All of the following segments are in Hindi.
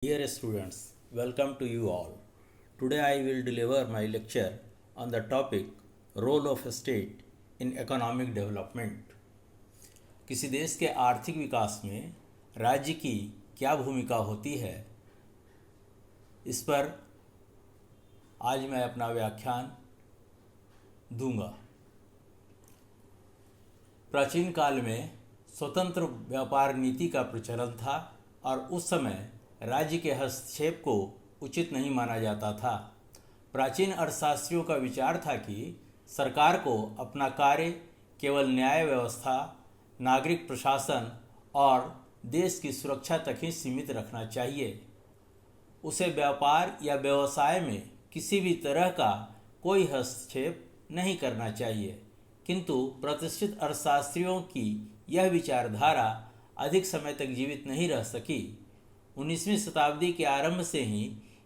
Dear students, welcome to you all. Today I will deliver my lecture on the topic Role of State in Economic Development. किसी देश के आर्थिक विकास में राज्य की क्या भूमिका होती है, इस पर आज मैं अपना व्याख्यान दूंगा। प्राचीन काल में स्वतंत्र व्यापार नीति का प्रचलन था और उस समय राज्य के हस्तक्षेप को उचित नहीं माना जाता था। प्राचीन अर्थशास्त्रियों का विचार था कि सरकार को अपना कार्य केवल न्याय व्यवस्था, नागरिक प्रशासन और देश की सुरक्षा तक ही सीमित रखना चाहिए। उसे व्यापार या व्यवसाय में किसी भी तरह का कोई हस्तक्षेप नहीं करना चाहिए। किंतु प्रतिष्ठित अर्थशास्त्रियों की यह विचारधारा अधिक समय तक जीवित नहीं रह सकी। 19वीं शताब्दी के आरंभ से ही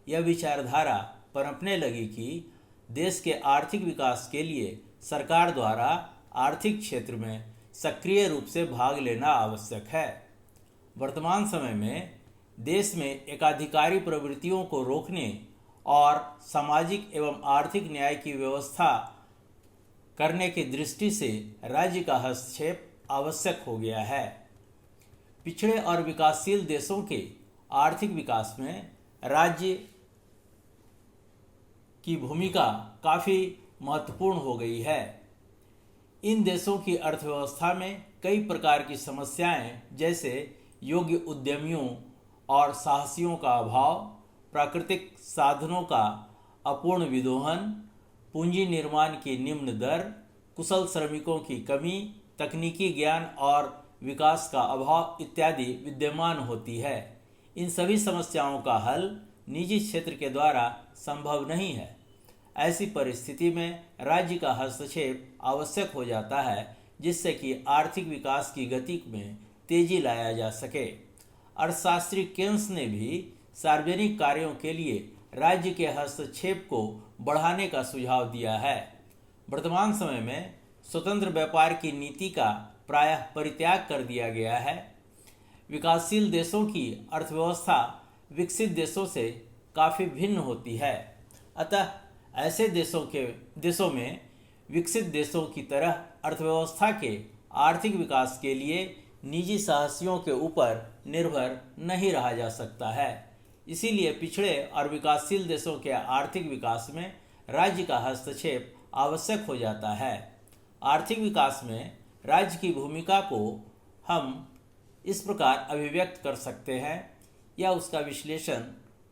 यह विचारधारा पनपने लगी कि देश के आर्थिक विकास के लिए सरकार द्वारा आर्थिक क्षेत्र में सक्रिय रूप से भाग लेना आवश्यक है। वर्तमान समय में देश में एकाधिकारी प्रवृत्तियों को रोकने और सामाजिक एवं आर्थिक न्याय की व्यवस्था करने की दृष्टि से राज्य का हस्तक्षेप आवश्यक हो गया है। पिछड़े और विकासशील देशों के आर्थिक विकास में राज्य की भूमिका काफ़ी महत्वपूर्ण हो गई है। इन देशों की अर्थव्यवस्था में कई प्रकार की समस्याएं जैसे योग्य उद्यमियों और साहसियों का अभाव, प्राकृतिक साधनों का अपूर्ण विदोहन, पूंजी निर्माण की निम्न दर, कुशल श्रमिकों की कमी, तकनीकी ज्ञान और विकास का अभाव इत्यादि विद्यमान होती है। इन सभी समस्याओं का हल निजी क्षेत्र के द्वारा संभव नहीं है। ऐसी परिस्थिति में राज्य का हस्तक्षेप आवश्यक हो जाता है, जिससे कि आर्थिक विकास की गति में तेजी लाया जा सके। अर्थशास्त्री केन्स ने भी सार्वजनिक कार्यों के लिए राज्य के हस्तक्षेप को बढ़ाने का सुझाव दिया है। वर्तमान समय में स्वतंत्र व्यापार की नीति का प्रायः परित्याग कर दिया गया है। विकासशील देशों की अर्थव्यवस्था विकसित देशों से काफ़ी भिन्न होती है। अतः ऐसे देशों में विकसित देशों की तरह अर्थव्यवस्था के आर्थिक विकास के लिए निजी साहसियों के ऊपर निर्भर नहीं रहा जा सकता है। इसीलिए पिछड़े और विकासशील देशों के आर्थिक विकास में राज्य का हस्तक्षेप आवश्यक हो जाता है। आर्थिक विकास में राज्य की भूमिका को हम इस प्रकार अभिव्यक्त कर सकते हैं या उसका विश्लेषण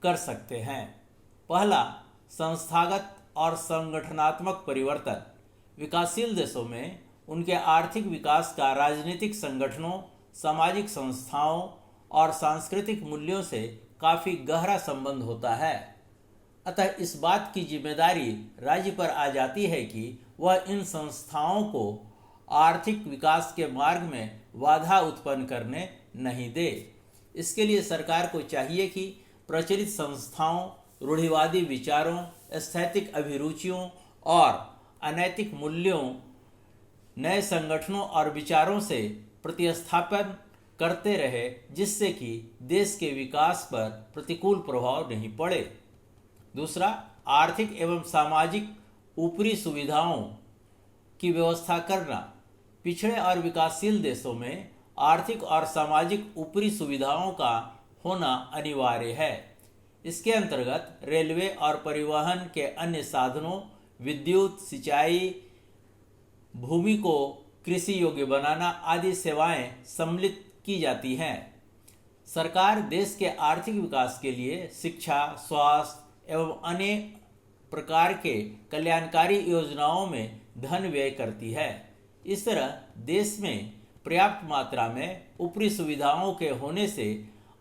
कर सकते हैं। पहला, संस्थागत और संगठनात्मक परिवर्तन। विकासशील देशों में उनके आर्थिक विकास का राजनीतिक संगठनों, सामाजिक संस्थाओं और सांस्कृतिक मूल्यों से काफ़ी गहरा संबंध होता है। अतः इस बात की जिम्मेदारी राज्य पर आ जाती है कि वह इन संस्थाओं को आर्थिक विकास के मार्ग में बाधा उत्पन्न करने नहीं दे। इसके लिए सरकार को चाहिए कि प्रचलित संस्थाओं, रूढ़िवादी विचारों, स्थैतिक अभिरुचियों और अनैतिक मूल्यों, नए संगठनों और विचारों से प्रतिस्थापन करते रहे, जिससे कि देश के विकास पर प्रतिकूल प्रभाव नहीं पड़े। दूसरा, आर्थिक एवं सामाजिक ऊपरी सुविधाओं की व्यवस्था करना। पिछड़े और विकासशील देशों में आर्थिक और सामाजिक ऊपरी सुविधाओं का होना अनिवार्य है। इसके अंतर्गत रेलवे और परिवहन के अन्य साधनों, विद्युत, सिंचाई, भूमि को कृषि योग्य बनाना आदि सेवाएं सम्मिलित की जाती हैं। सरकार देश के आर्थिक विकास के लिए शिक्षा, स्वास्थ्य एवं अन्य प्रकार के कल्याणकारी योजनाओं में धन व्यय करती है। इस तरह देश में पर्याप्त मात्रा में ऊपरी सुविधाओं के होने से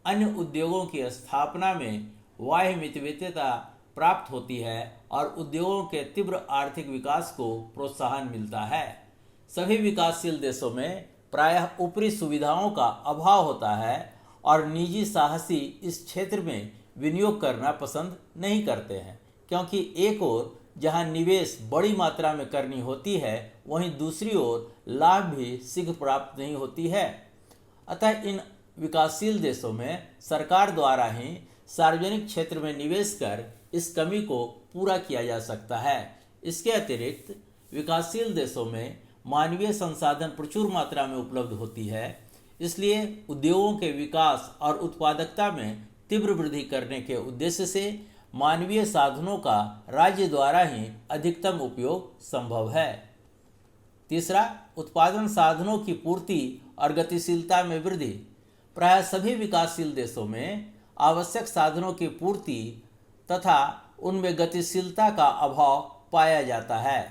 अन्य उद्योगों की स्थापना में बाह्य मितव्ययिता प्राप्त होती है और उद्योगों के तीव्र आर्थिक विकास को प्रोत्साहन मिलता है। सभी विकासशील देशों में प्रायः ऊपरी सुविधाओं का अभाव होता है और निजी साहसी इस क्षेत्र में विनियोग करना पसंद नहीं करते हैं, क्योंकि एक ओर जहां निवेश बड़ी मात्रा में करनी होती है, वहीं दूसरी ओर लाभ भी शीघ्र प्राप्त नहीं होती है। अतः इन विकासशील देशों में सरकार द्वारा ही सार्वजनिक क्षेत्र में निवेश कर इस कमी को पूरा किया जा सकता है। इसके अतिरिक्त विकासशील देशों में मानवीय संसाधन प्रचुर मात्रा में उपलब्ध होती है, इसलिए उद्योगों के विकास और उत्पादकता में तीव्र वृद्धि करने के उद्देश्य से मानवीय साधनों का राज्य द्वारा ही अधिकतम उपयोग संभव है। तीसरा, उत्पादन साधनों की पूर्ति और गतिशीलता में वृद्धि। प्रायः सभी विकासशील देशों में आवश्यक साधनों की पूर्ति तथा उनमें गतिशीलता का अभाव पाया जाता है।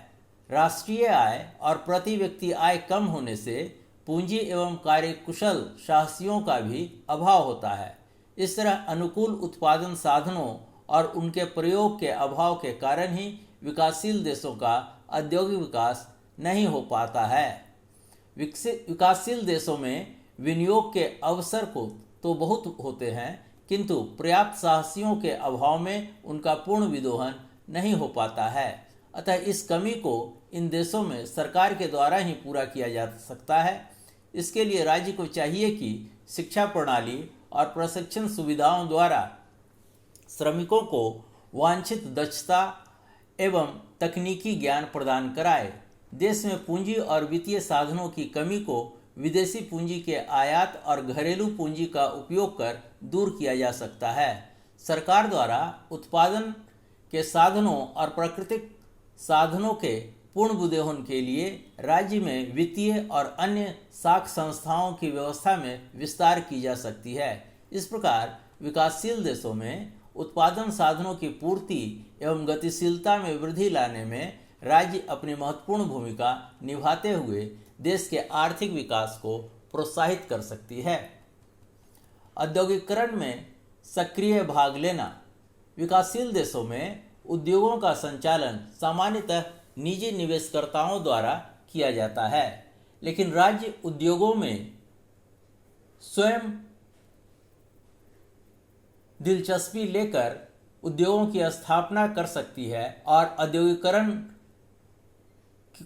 राष्ट्रीय आय और प्रति व्यक्ति आय कम होने से पूंजी एवं कार्यकुशल साहसियों का भी अभाव होता है। इस तरह अनुकूल उत्पादन साधनों और उनके प्रयोग के अभाव के कारण ही विकासशील देशों का औद्योगिक विकास नहीं हो पाता है। विकासशील देशों में विनियोग के अवसर को तो बहुत होते हैं, किंतु पर्याप्त साहसियों के अभाव में उनका पूर्ण विदोहन नहीं हो पाता है। अतः इस कमी को इन देशों में सरकार के द्वारा ही पूरा किया जा सकता है। इसके लिए राज्य को चाहिए कि शिक्षा प्रणाली और प्रशिक्षण सुविधाओं द्वारा श्रमिकों को वांछित दक्षता एवं तकनीकी ज्ञान प्रदान कराए। देश में पूंजी और वित्तीय साधनों की कमी को विदेशी पूंजी के आयात और घरेलू पूंजी का उपयोग कर दूर किया जा सकता है। सरकार द्वारा उत्पादन के साधनों और प्राकृतिक साधनों के पूर्ण विदोहन के लिए राज्य में वित्तीय और अन्य साख संस्थाओं की व्यवस्था में विस्तार की जा सकती है। इस प्रकार विकासशील देशों में उत्पादन साधनों की पूर्ति एवं गतिशीलता में वृद्धि लाने में राज्य अपनी महत्वपूर्ण भूमिका निभाते हुए देश के आर्थिक विकास को प्रोत्साहित कर सकती है। औद्योगिकरण में सक्रिय भाग लेना। विकासशील देशों में उद्योगों का संचालन सामान्यतः निजी निवेशकर्ताओं द्वारा किया जाता है, लेकिन राज्य उद्योगों में स्वयं दिलचस्पी लेकर उद्योगों की स्थापना कर सकती है और औद्योगिकरण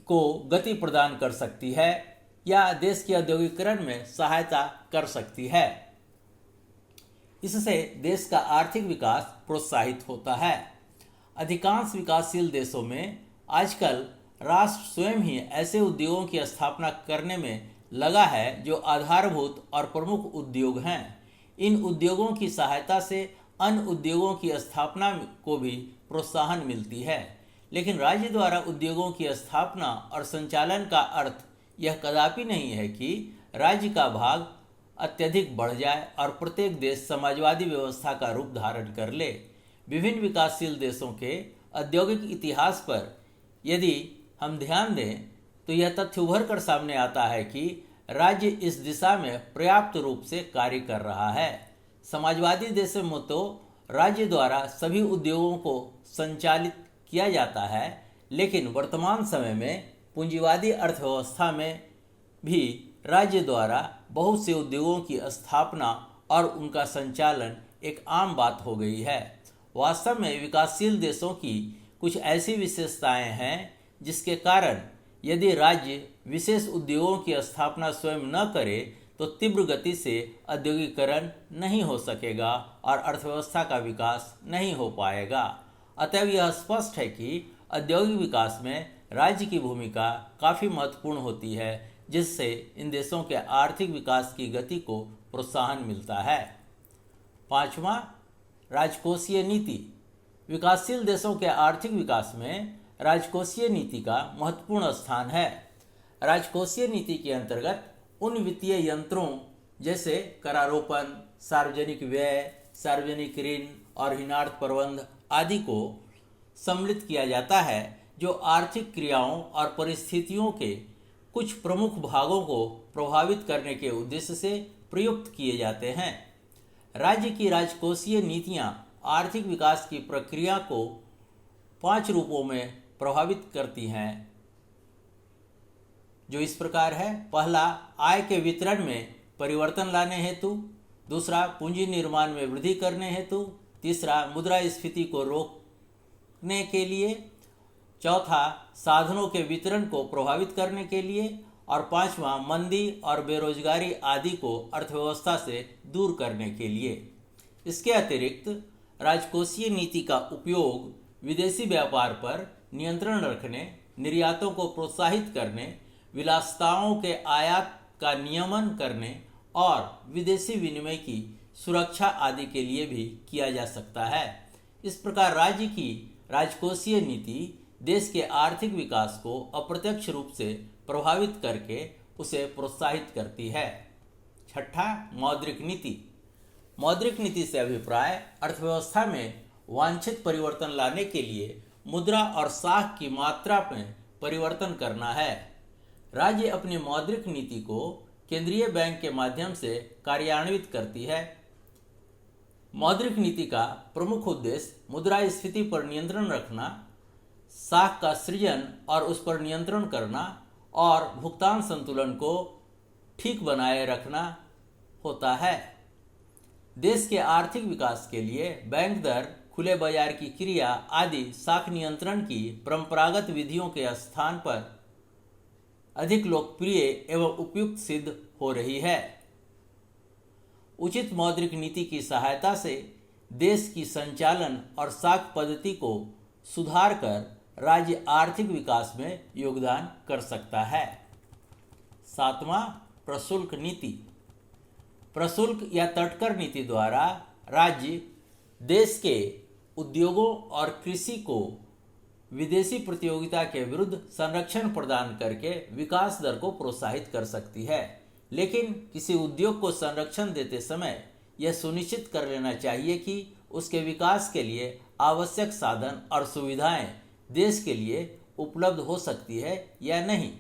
को गति प्रदान कर सकती है या देश के औद्योगिकरण में सहायता कर सकती है। इससे देश का आर्थिक विकास प्रोत्साहित होता है। अधिकांश विकासशील देशों में आजकल राष्ट्र स्वयं ही ऐसे उद्योगों की स्थापना करने में लगा है जो आधारभूत और प्रमुख उद्योग हैं। इन उद्योगों की सहायता से अन्य उद्योगों की स्थापना को भी प्रोत्साहन मिलती है, लेकिन राज्य द्वारा उद्योगों की स्थापना और संचालन का अर्थ यह कदापि नहीं है कि राज्य का भाग अत्यधिक बढ़ जाए और प्रत्येक देश समाजवादी व्यवस्था का रूप धारण कर ले। विभिन्न विकासशील देशों के औद्योगिक इतिहास पर यदि हम ध्यान दें तो यह तथ्य उभर कर सामने आता है कि राज्य इस दिशा में पर्याप्त रूप से कार्य कर रहा है। समाजवादी देशों में तो राज्य द्वारा सभी उद्योगों को संचालित किया जाता है, लेकिन वर्तमान समय में पूंजीवादी अर्थव्यवस्था में भी राज्य द्वारा बहुत से उद्योगों की स्थापना और उनका संचालन एक आम बात हो गई है। वास्तव में विकासशील देशों की कुछ ऐसी विशेषताएं हैं जिसके कारण यदि राज्य विशेष उद्योगों की स्थापना स्वयं न करे तो तीव्र गति से औद्योगिकरण नहीं हो सकेगा और अर्थव्यवस्था का विकास नहीं हो पाएगा। अतएव यह स्पष्ट है कि औद्योगिक विकास में राज्य की भूमिका काफ़ी महत्वपूर्ण होती है, जिससे इन देशों के आर्थिक विकास की गति को प्रोत्साहन मिलता है। पांचवा, राजकोषीय नीति। विकासशील देशों के आर्थिक विकास में राजकोषीय नीति का महत्वपूर्ण स्थान है। राजकोषीय नीति के अंतर्गत उन वित्तीय यंत्रों जैसे करारोपण, सार्वजनिक व्यय, सार्वजनिक ऋण और ऋणार्थ प्रबंध आदि को सम्मिलित किया जाता है, जो आर्थिक क्रियाओं और परिस्थितियों के कुछ प्रमुख भागों को प्रभावित करने के उद्देश्य से प्रयुक्त किए जाते हैं। राज्य की राजकोषीय नीतियां आर्थिक विकास की प्रक्रिया को 5 रूपों में प्रभावित करती हैं, जो इस प्रकार है। पहला, आय के वितरण में परिवर्तन लाने हेतु। दूसरा, पूंजी निर्माण में वृद्धि करने हेतु। तीसरा, मुद्रास्फीति को रोकने के लिए। चौथा, साधनों के वितरण को प्रभावित करने के लिए। और पांचवा, मंदी और बेरोजगारी आदि को अर्थव्यवस्था से दूर करने के लिए। इसके अतिरिक्त राजकोषीय नीति का उपयोग विदेशी व्यापार पर नियंत्रण रखने, निर्यातों को प्रोत्साहित करने, विलासिताओं के आयात का नियमन करने और विदेशी विनिमय की सुरक्षा आदि के लिए भी किया जा सकता है। इस प्रकार राज्य की राजकोषीय नीति देश के आर्थिक विकास को अप्रत्यक्ष रूप से प्रभावित करके उसे प्रोत्साहित करती है। छठा, मौद्रिक नीति। मौद्रिक नीति से अभिप्राय अर्थव्यवस्था में वांछित परिवर्तन लाने के लिए मुद्रा और साख की मात्रा में परिवर्तन करना है। राज्य अपनी मौद्रिक नीति को केंद्रीय बैंक के माध्यम से कार्यान्वित करती है। मौद्रिक नीति का प्रमुख उद्देश्य मुद्रास्फीति पर नियंत्रण रखना, साख का सृजन और उस पर नियंत्रण करना और भुगतान संतुलन को ठीक बनाए रखना होता है। देश के आर्थिक विकास के लिए बैंक दर, खुले बाजार की क्रिया आदि साख नियंत्रण की परंपरागत विधियों के स्थान पर अधिक लोकप्रिय एवं उपयुक्त सिद्ध हो रही है। उचित मौद्रिक नीति की सहायता से देश की संचालन और साख पद्धति को सुधार कर राज्य आर्थिक विकास में योगदान कर सकता है। सातवां, प्रशुल्क नीति। प्रशुल्क या तटकर नीति द्वारा राज्य देश के उद्योगों और कृषि को विदेशी प्रतियोगिता के विरुद्ध संरक्षण प्रदान करके विकास दर को प्रोत्साहित कर सकती है। लेकिन किसी उद्योग को संरक्षण देते समय यह सुनिश्चित कर लेना चाहिए कि उसके विकास के लिए आवश्यक साधन और सुविधाएं देश के लिए उपलब्ध हो सकती है या नहीं।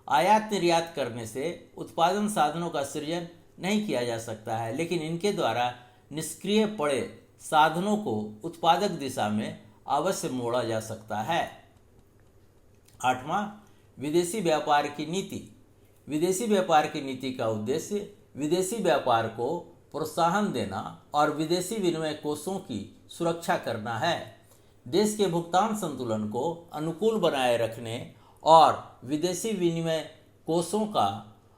आयात निर्यात करने से उत्पादन साधनों का सृजन नहीं किया जा सकता है, लेकिन इनके द्वारा निष्क्रिय पड़े साधनों को उत्पादक दिशा में अवश्य मोड़ा जा सकता है। आठवां, विदेशी व्यापार की नीति। विदेशी व्यापार की नीति का उद्देश्य विदेशी व्यापार को प्रोत्साहन देना और विदेशी विनिमय कोषों की सुरक्षा करना है। देश के भुगतान संतुलन को अनुकूल बनाए रखने और विदेशी विनिमय कोषों का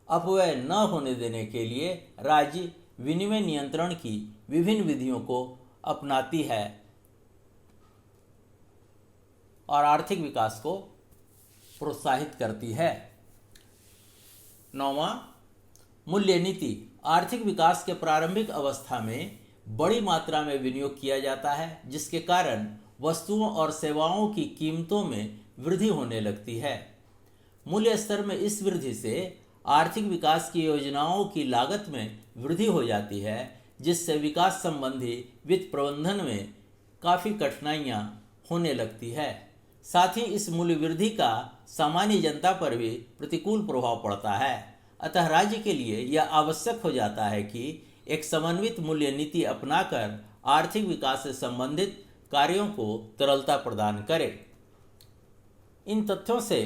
अपव्यय न होने देने के लिए राज्य विनिमय नियंत्रण की विभिन्न विधियों को अपनाती है और आर्थिक विकास को प्रोत्साहित करती है। नौवां, मूल्य नीति। आर्थिक विकास के प्रारंभिक अवस्था में बड़ी मात्रा में विनियोग किया जाता है, जिसके कारण वस्तुओं और सेवाओं की कीमतों में वृद्धि होने लगती है। मूल्य स्तर में इस वृद्धि से आर्थिक विकास की योजनाओं की लागत में वृद्धि हो जाती है, जिससे विकास संबंधी वित्त प्रबंधन में काफ़ी कठिनाइयाँ होने लगती है। साथ ही इस मूल्य वृद्धि का सामान्य जनता पर भी प्रतिकूल प्रभाव पड़ता है। अतः राज्य के लिए यह आवश्यक हो जाता है कि एक समन्वित मूल्य नीति अपनाकर आर्थिक विकास से संबंधित कार्यों को तरलता प्रदान करे। इन तथ्यों से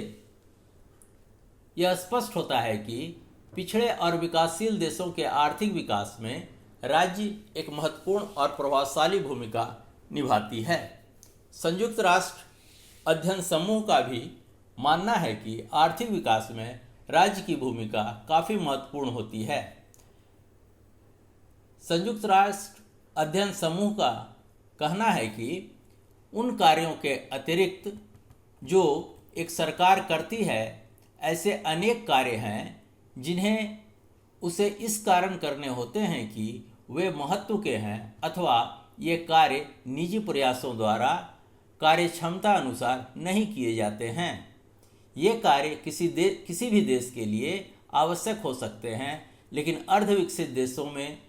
यह स्पष्ट होता है कि पिछड़े और विकासशील देशों के आर्थिक विकास में राज्य एक महत्वपूर्ण और प्रभावशाली भूमिका निभाती है। संयुक्त राष्ट्र अध्ययन समूह का भी मानना है कि आर्थिक विकास में राज्य की भूमिका काफ़ी महत्वपूर्ण होती है। संयुक्त राष्ट्र अध्ययन समूह का कहना है कि उन कार्यों के अतिरिक्त जो एक सरकार करती है, ऐसे अनेक कार्य हैं जिन्हें उसे इस कारण करने होते हैं कि वे महत्व के हैं अथवा ये कार्य निजी प्रयासों द्वारा कार्य क्षमता अनुसार नहीं किए जाते हैं। ये कार्य किसी भी देश के लिए आवश्यक हो सकते हैं, लेकिन अर्धविकसित देशों में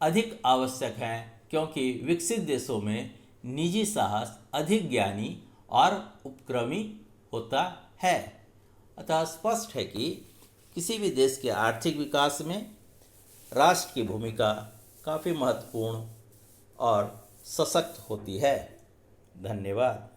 अधिक आवश्यक हैं, क्योंकि विकसित देशों में निजी साहस अधिक ज्ञानी और उपक्रमी होता है। अतः स्पष्ट है कि किसी भी देश के आर्थिक विकास में राष्ट्र की भूमिका काफ़ी महत्वपूर्ण और सशक्त होती है। धन्यवाद।